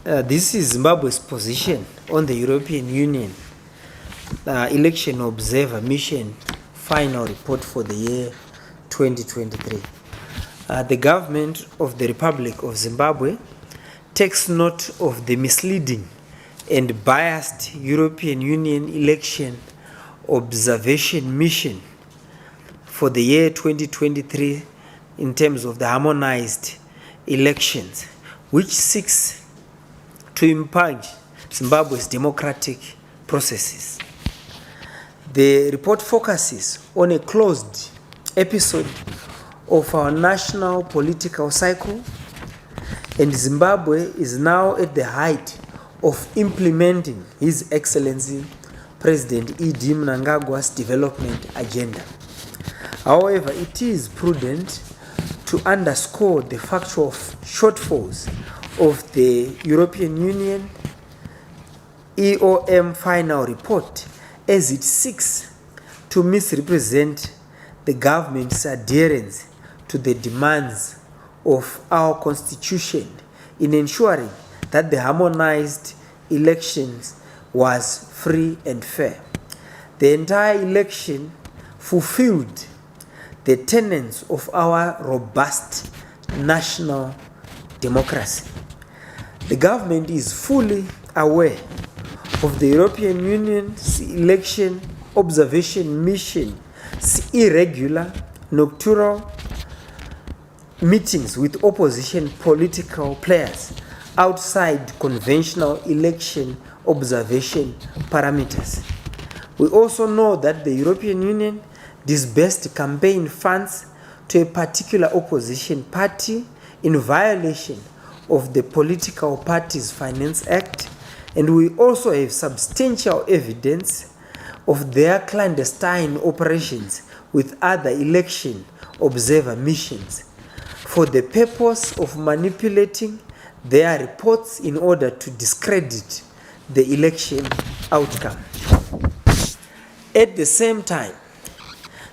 This is Zimbabwe's position on the European Union Election Observer Mission final report for the year 2023. The government of the Republic of Zimbabwe takes note of the misleading and biased European Union Election Observation Mission for the year 2023 in terms of the harmonized elections, which seeks to impinge Zimbabwe's democratic processes. The report focuses on a closed episode of our national political cycle, and Zimbabwe is now at the height of implementing His Excellency President E.D. Mnangagwa's development agenda. However, it is prudent to underscore the factual shortfalls of the European Union EOM final report, as it seeks to misrepresent the government's adherence to the demands of our constitution in ensuring that the harmonized elections was free and fair. The entire election fulfilled the tenets of our robust national democracy. The government is fully aware of the European Union's election observation mission's irregular nocturnal meetings with opposition political players outside conventional election observation parameters. We also know that the European Union disbursed campaign funds to a particular opposition party in violation of the Political Parties Finance Act, and we also have substantial evidence of their clandestine operations with other election observer missions for the purpose of manipulating their reports in order to discredit the election outcome. At the same time,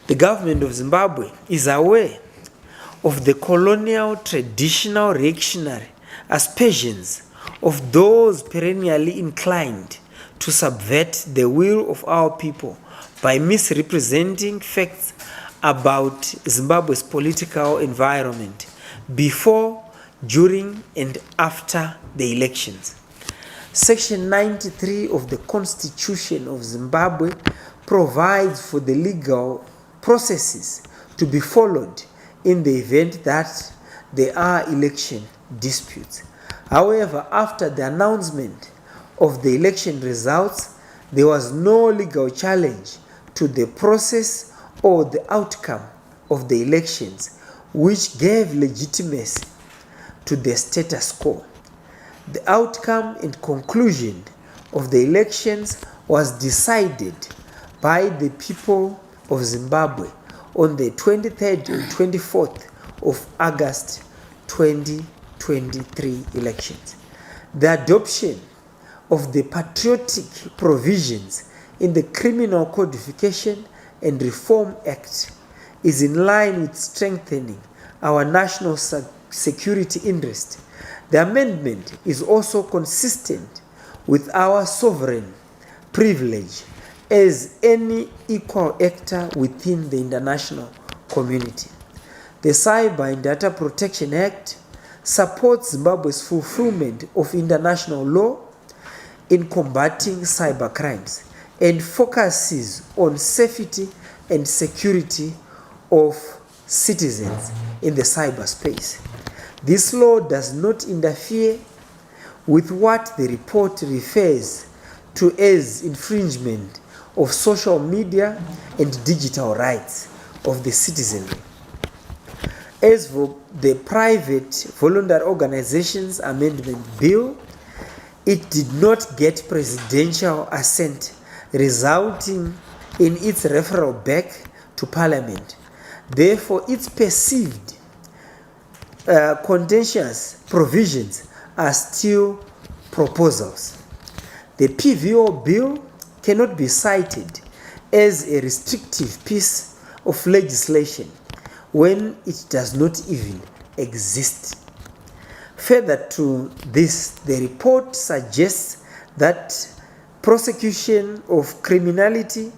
the government of Zimbabwe is aware of the colonial traditional reactionary aspersions of those perennially inclined to subvert the will of our people by misrepresenting facts about Zimbabwe's political environment before, during, and after the elections. Section 93 of the Constitution of Zimbabwe provides for the legal processes to be followed in the event that there are election disputes. However, after the announcement of the election results, there was no legal challenge to the process or the outcome of the elections, which gave legitimacy to the status quo. The outcome and conclusion of the elections was decided by the people of Zimbabwe on the 23rd and 24th of August 2023 elections. The adoption of the patriotic provisions in the Criminal Codification and Reform Act is in line with strengthening our national security interest. The amendment is also consistent with our sovereign privilege as any equal actor within the international community. The Cyber and Data Protection Act supports Zimbabwe's fulfillment of international law in combating cyber crimes and focuses on safety and security of citizens in the cyberspace. This law does not interfere with what the report refers to as infringement of social media and digital rights of the citizenry. As for the Private Voluntary Organizations Amendment Bill, it did not get presidential assent, resulting in its referral back to Parliament. Therefore, its perceived contentious provisions are still proposals. The PVO bill cannot be cited as a restrictive piece of legislation when it does not even exist. Further to this, the report suggests that prosecution of criminality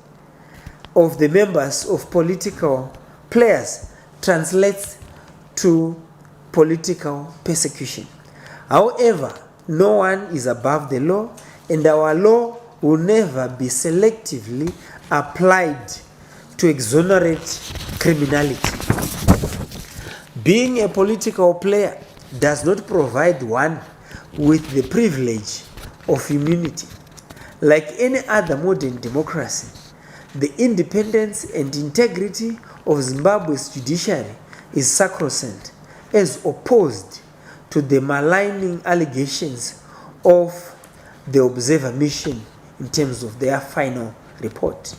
of the members of political players translates to political persecution. However, no one is above the law, and our law will never be selectively applied to exonerate criminality. Being a political player does not provide one with the privilege of immunity. Like any other modern democracy, the independence and integrity of Zimbabwe's judiciary is sacrosanct, as opposed to the maligning allegations of the Observer Mission in terms of their final report.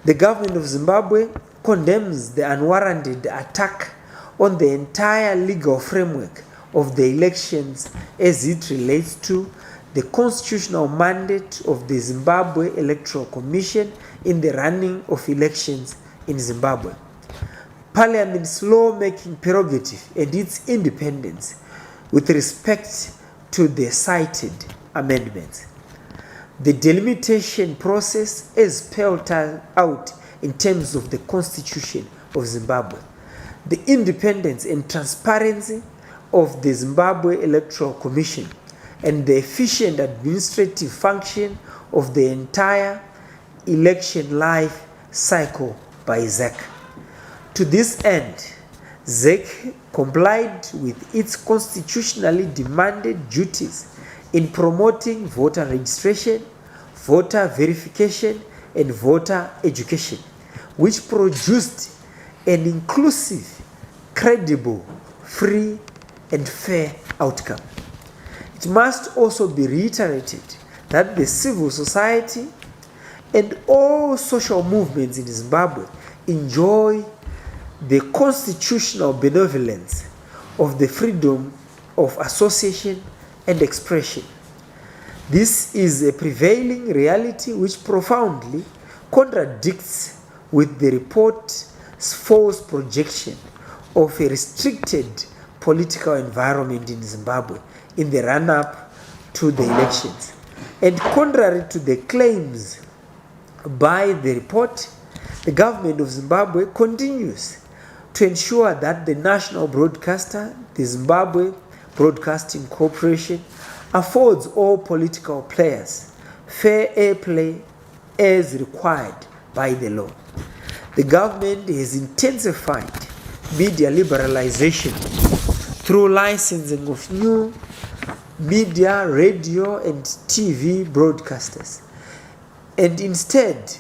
The government of Zimbabwe condemns the unwarranted attack on the entire legal framework of the elections as it relates to the constitutional mandate of the Zimbabwe Electoral Commission in the running of elections in Zimbabwe, Parliament's law-making prerogative and its independence with respect to the cited amendments. The delimitation process is spelled out in terms of the Constitution of Zimbabwe. The independence and transparency of the Zimbabwe Electoral Commission and the efficient administrative function of the entire election life cycle by ZEC. To this end, ZEC complied with its constitutionally demanded duties in promoting voter registration, voter verification, and voter education, which produced an inclusive, credible, free, and fair outcome. It must also be reiterated that the civil society and all social movements in Zimbabwe enjoy the constitutional benevolence of the freedom of association and expression. This is a prevailing reality which profoundly contradicts with the report's false projection of a restricted political environment in Zimbabwe in the run-up to the elections. And contrary to the claims by the report, the government of Zimbabwe continues to ensure that the national broadcaster, the Zimbabwe Broadcasting Corporation, affords all political players fair airplay as required by the law. The government has intensified media liberalization through licensing of new media, radio, and TV broadcasters. And instead,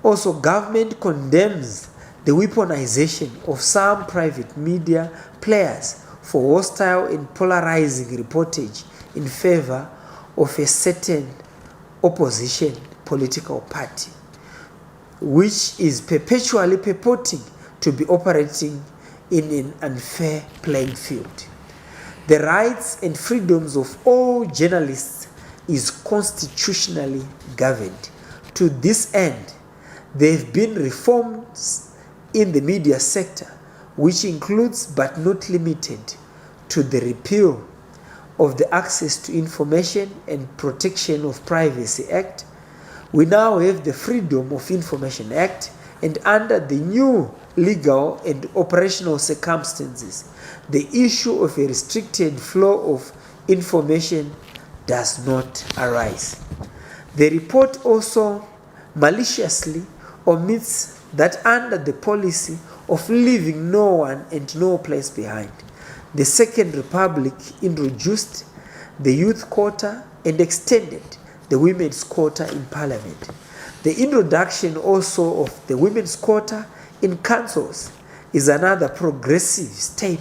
also government condemns the weaponization of some private media players for hostile and polarizing reportage in favor of a certain opposition political party, which is perpetually purporting to be operating in an unfair playing field. The rights and freedoms of all journalists is constitutionally governed. To this end, there have been reforms in the media sector, which includes but not limited to the repeal of the Access to Information and Protection of Privacy Act. We now have the Freedom of Information Act, and under the new legal and operational circumstances, the issue of a restricted flow of information does not arise. The report also maliciously omits that under the policy of leaving no one and no place behind, the Second Republic introduced the youth quota and extended the women's quota in Parliament. The introduction also of the women's quota in councils is another progressive step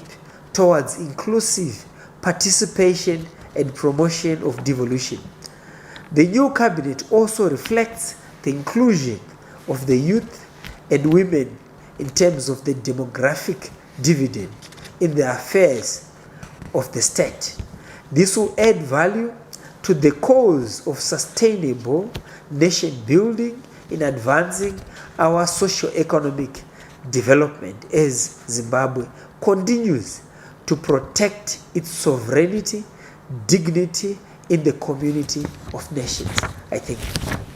towards inclusive participation and promotion of devolution. The new cabinet also reflects the inclusion of the youth and women in terms of the demographic dividend in the affairs of the state. This will add value to the cause of sustainable nation building in advancing our socio-economic development as Zimbabwe continues to protect its sovereignty, dignity in the community of nations. I think.